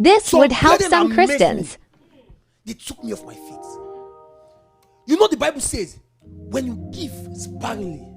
This would help some Christians. They took me off my feet. You know the Bible says, when you give sparingly,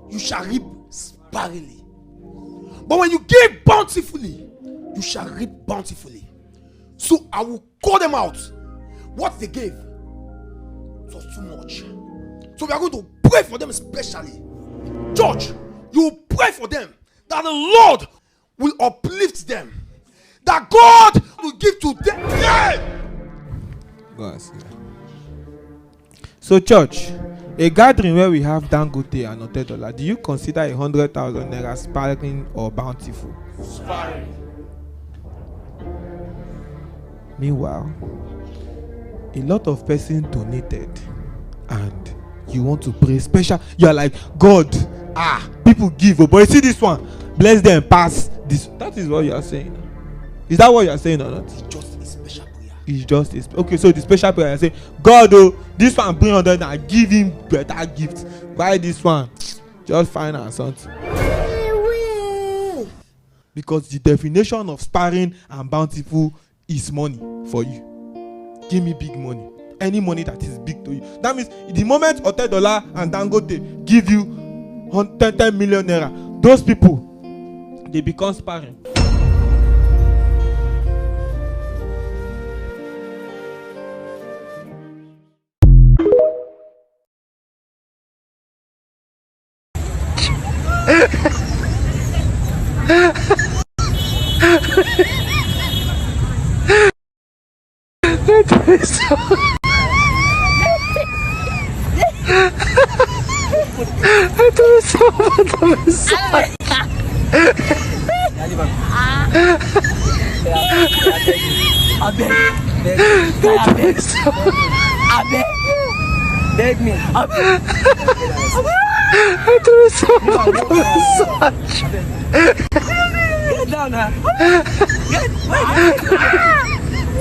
you shall reap sparingly. But when you give bountifully, you shall reap bountifully. So I will call them out. What they gave was too much. So we are going to pray for them especially. Church, you will pray for them that the Lord will uplift them. That God will give to them. Yeah! Go and see. So church, a gathering where we have Dangote and $100, do you consider 100,000 naira sparing or bountiful? Sparing. Meanwhile, a lot of persons donated and you want to pray special. You are like, God, people give, but you see this one, bless them, pass this. That is what you are saying. Is that what you are saying or not? It's just a special prayer. It's just okay. So the special prayer, I say, God, this one bring 100 and give him better gift. Buy this one, just find out something. Because the definition of sparing and bountiful is money for you. Give me big money. Any money that is big to you. That means the moment $100 and Dangote give you 10 million naira, those people, they become sparing. Beg me. Get down now.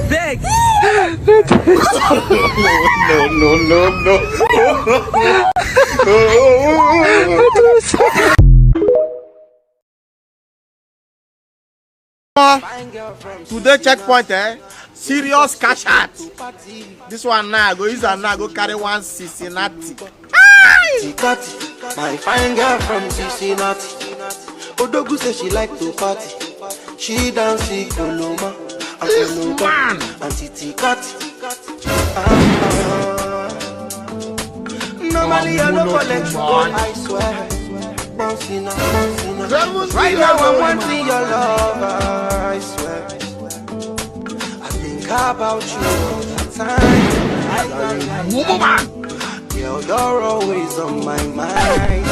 Beg. Today checkpoint, serious cash out. This one now I go use and now go carry one Cincinnati. My fine girl from Cincinnati. Odogu says she like to party. She dance Koloma and Koloma and Titi Kat. Normally I don't collect one, I swear. Bouncing up. Right now I'm wanting your love, I swear. I think about you all the time. Girl, you're always on my mind.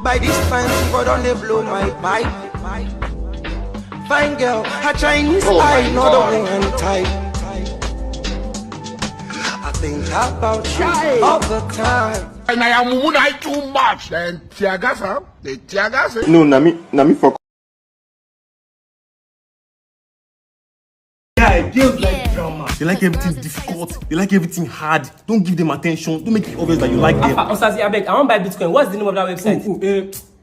By this time, people don't they blow my pipe. Fine girl, her Chinese eye, not the one type. I think about you all the time. And I am too much. Then Tiagasa, the Tiagasa. No, Nami for. Yeah, girls like drama. They like everything difficult. They like everything hard. Don't give them attention. Don't make it obvious that you like them. Osazi, I beg, I want to buy Bitcoin. What's the name of that website?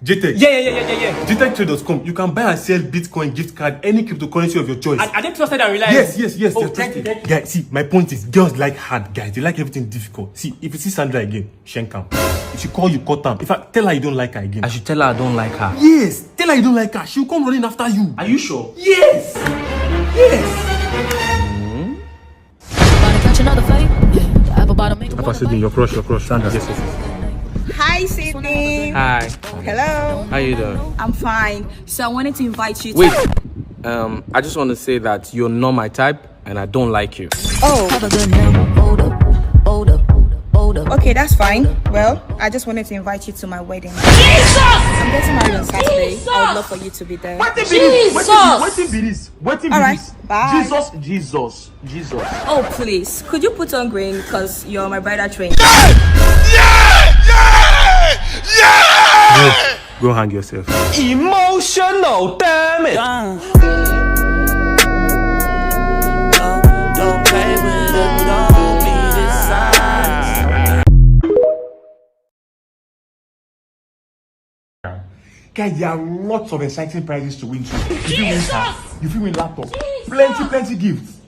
JTech. Yeah. JTechTrade.com. You can buy and sell Bitcoin, gift card, any cryptocurrency of your choice. Are they trusted and reliable? Yes. Oh, thank you. Guys, see, my point is, girls like hard guys. They like everything difficult. See, if you see Sandra again, Shenkam. If she call you, cut them. In fact, tell her you don't like her again. I should tell her I don't like her. Yes, tell her you don't like her. She'll come running after you. Are you sure? Yes. Papa Sydney, your crush, Sandra. Yes. Hi, Sydney. Hi. Hello. How you doing? I'm fine. So I wanted to invite you to... Wait. I just want to say that you're not my type and I don't like you. Oh. Okay, that's fine. Well, I just wanted to invite you to my wedding. Jesus! I'm getting married on Saturday. Jesus! I would love for you to be there. Waiting be this. All right, bye. Jesus. Oh, please. Could you put on green because you're my bridal train? Yeah! Go hang yourself. Emotional, damn it. Don't play with it, don't be dishonest. Guys, there are lots of exciting prizes to win too. If you win car, if you win laptop, plenty gifts.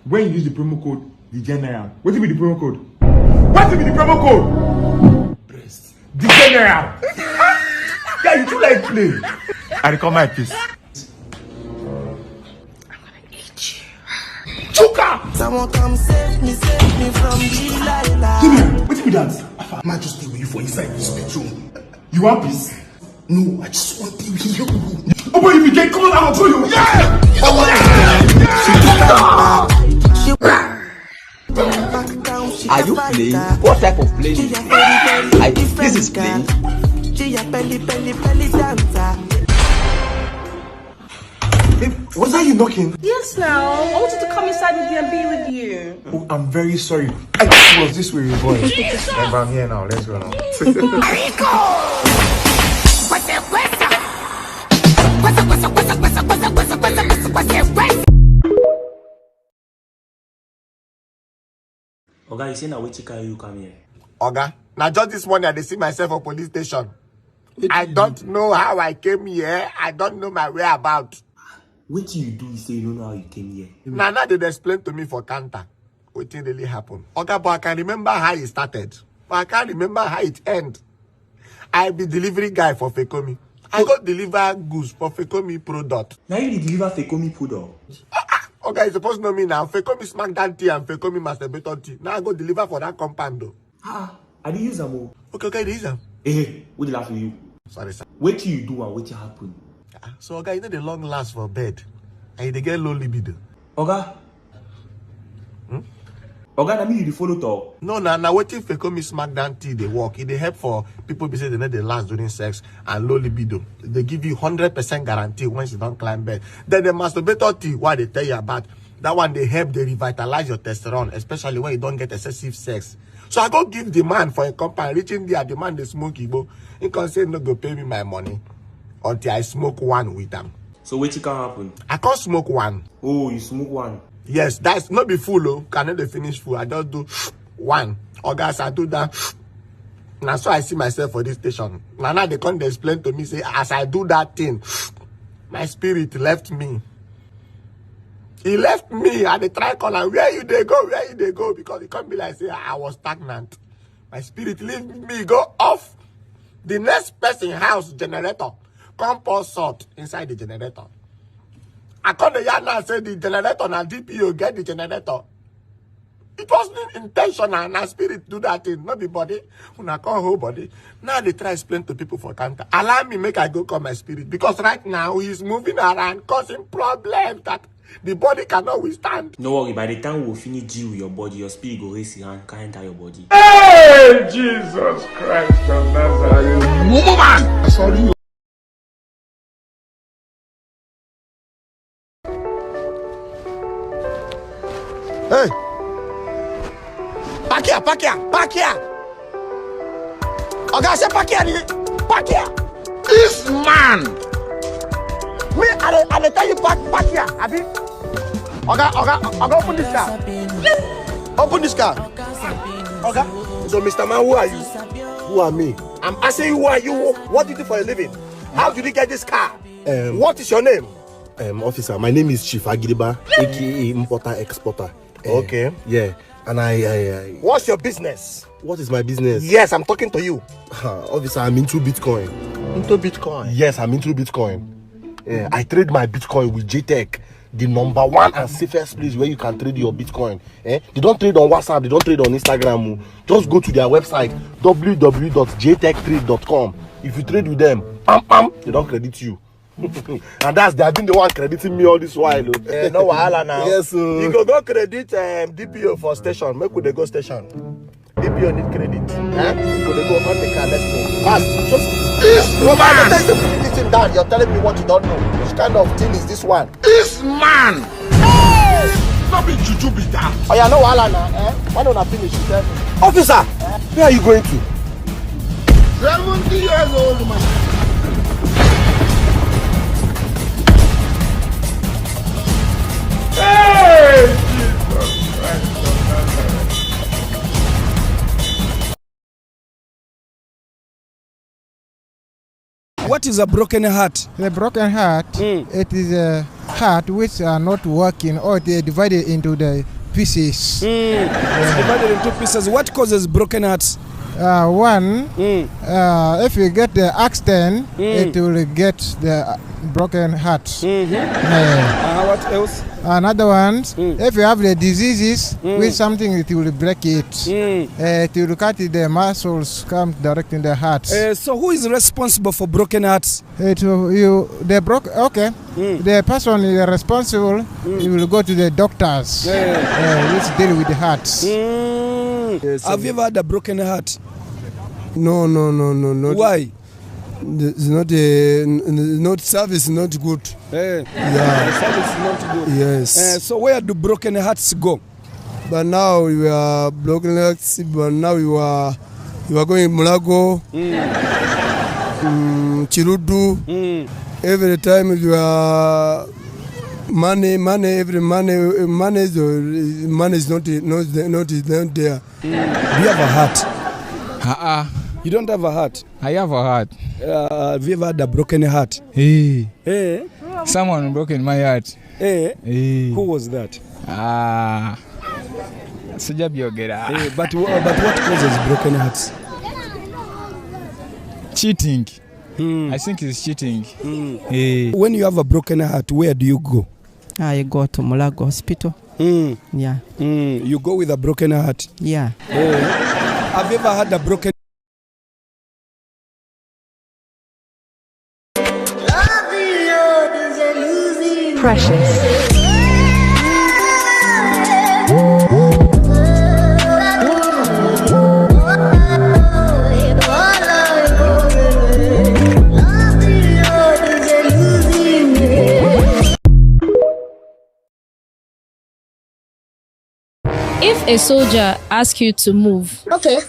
When you use the promo code the general, what will be the promo code? What will be the promo code? Breast. The general. Yeah, you too like play. I recall my piece. Chuka! Someone come save me from Delilah. Give me, what be that? I might just stay with you for inside this bedroom. You want peace? No, I just want to be with you. Oh, but if you get cold, I'll tell you. Yeah! Are you playing? What type of playing? This is playing. Was that you knocking? Yes, now. I wanted to come inside with you and be with you. Oh, I'm very sorry. I thought it was this way, boy. But I'm here now. Let's go now. Oga, you say now which car you come here? Oga, now just this morning I dey see myself for police station. I don't know how I came here. I don't know my whereabouts. What you do? You say you don't know how you came here. Now they explain to me for counter what really happened. Oga, but I can remember how it started. But I can't remember how it ended. I be delivery guy for Fekomi. I go deliver goods for Fekomi product. Now you deliver Fekomi product. Okay, you supposed to know me now. Fekomi Smackdown tea and Fekomi Masturbator tea. Now I go deliver for that compound though. I didn't use them. Okay, they use them. Hey, what did I for you? Sorry, sir. What you do and what you happen? So, okay, you know the long last for bed. And they get low libido. Oga? Oga, na me you dey follow talk? No, now waiting Fekomi Smackdown tea, they work. It they help for people be say they know they last during sex and low libido. They give you 100% guarantee once you don't climb bed. Then the masturbator tea, what they tell you about, that one they help, they revitalize your testosterone, especially when you don't get excessive sex. So I go give the man for a company, reaching there, the man they smoke Igbo. He can say no go pay me my money until I smoke one with them. So what you can happen? I can't smoke one. Oh, you smoke one? Yes, that's not be full, oh. Cannot they finish full. I just do one. Or guys, I do that. Now so I see myself for this station. Now they come explain to me, say, as I do that thing, my spirit left me. He left me at the tricolor. Where you they go? Where you they go? Because it can't be like say I was stagnant. My spirit leave me, go off. The next person house generator. Come pour salt inside the generator. I call the yard now say the generator and DPO get the generator. It wasn't intentional. Now spirit do that thing, not the body. When I call whole body. Now they try explain to people for counter. Allow me make I go call my spirit. Because right now he's moving around causing problems that the body cannot withstand. No worry, by the time we'll finish deal with your body, your spirit go raise your hand, can't enter your body. Hey, Jesus Christ of Nazareth. Man! Sorry. Hey! Pack here! Okay, I say pack here! This man! Me, I tell you pack here, Abi. Okay, open this car. Open this car. Okay. So, Mr. Man, who are you? Who are me? I'm asking you, who are you? What do you do for a living? How did you get this car? What is your name? Officer, my name is Chief Agiriba, aka Importer Exporter. Okay. Yeah. And I What's your business? What is my business? Yes, I'm talking to you. Officer, I'm into Bitcoin. Into Bitcoin? Yes, I'm into Bitcoin. I trade my Bitcoin with JTech, the #1 and safest place where you can trade your Bitcoin. They don't trade on WhatsApp, they don't trade on Instagram. Just go to their website, www.jtechtrade.com. If you trade with them, they don't credit you. And they have been the one crediting me all this while. No wahala now. Yes, sir. You go credit DPO for station. Make we go station. DPO need credit. You go on the car. Let's go. Fast. Just this man. Listen down. You're telling me what you don't know. Which kind of thing is this one? This man. Hey! Not be juju be that. Oh yeah, no wahala now. Why don't I finish? You tell me. Officer, where are you going to? 70 years old man. What is a broken heart? The broken heart, it is a heart which are not working, or they are divided into the pieces. It's divided into pieces. What causes broken hearts? One, if you get the accident, it will get the broken heart. What else? Another one, if you have the diseases with something, it will break it. It will cut the muscles, come direct in the heart. So who is responsible for broken hearts? The person is responsible. He will go to the doctors, which deal with the hearts. Yes, have you ever had a broken heart? No. Not. Why? It's not service not good. Yeah. Service is not good. Yes. So where do broken hearts go? But now we are broken hearts. But now you are going Mulago, Chirudu. Every time you are money is not there. Do you have a heart? You don't have a heart? I have a heart. Have you ever had a broken heart? Hey. Someone broken my heart. Who was that? But what causes broken hearts? Cheating. I think it's cheating. When you have a broken heart, where do you go? I go to Mulago Hospital. Yeah. You go with a broken heart? Yeah. Have you ever had a broken Precious. If a soldier asks you to move,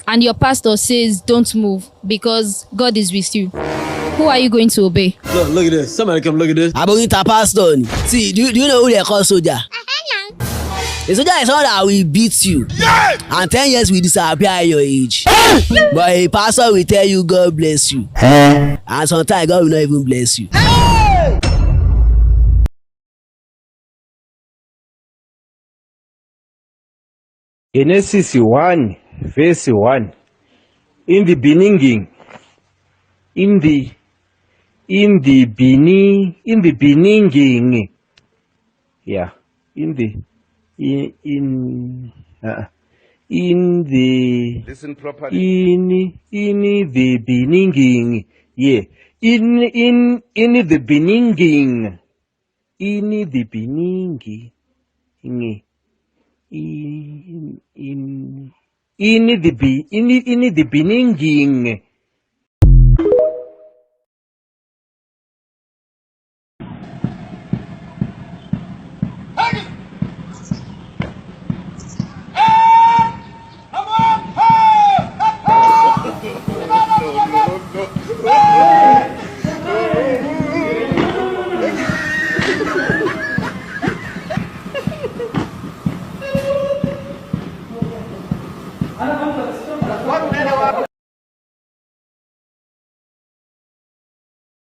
and your pastor says don't move because God is with you, who are you going to obey? Look at this. Somebody come look at this. I'm going to pastor. See, do you know who they call soldier? The soldier is someone that will beat you. And 10 years will disappear at your age. But a pastor will tell you God bless you. And sometimes God will not even bless you. Genesis 1, verse 1. In the beginning, yeah, listen properly. In the beginning, yeah, in the beginning, in the beginning.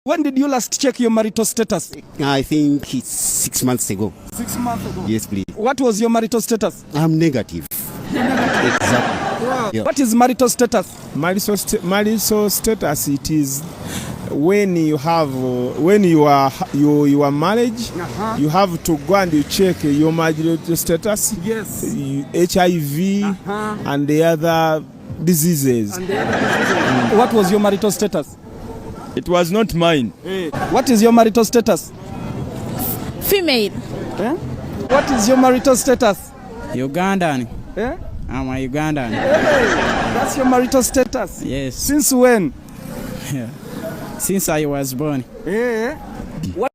When did you last check your marital status? I think it's 6 months ago. 6 months ago? Yes, please. What was your marital status? I'm negative. Exactly. Wow. Yeah. What is marital status? Marital status, it is when you have you are married, you have to go and you check your marital status. Yes. HIV and the other diseases. What was your marital status? It was not mine. What is your marital status? Female. What is your marital status? Ugandan. I'm a Ugandan. That's your marital status? Yes. Since when? Since I was born. What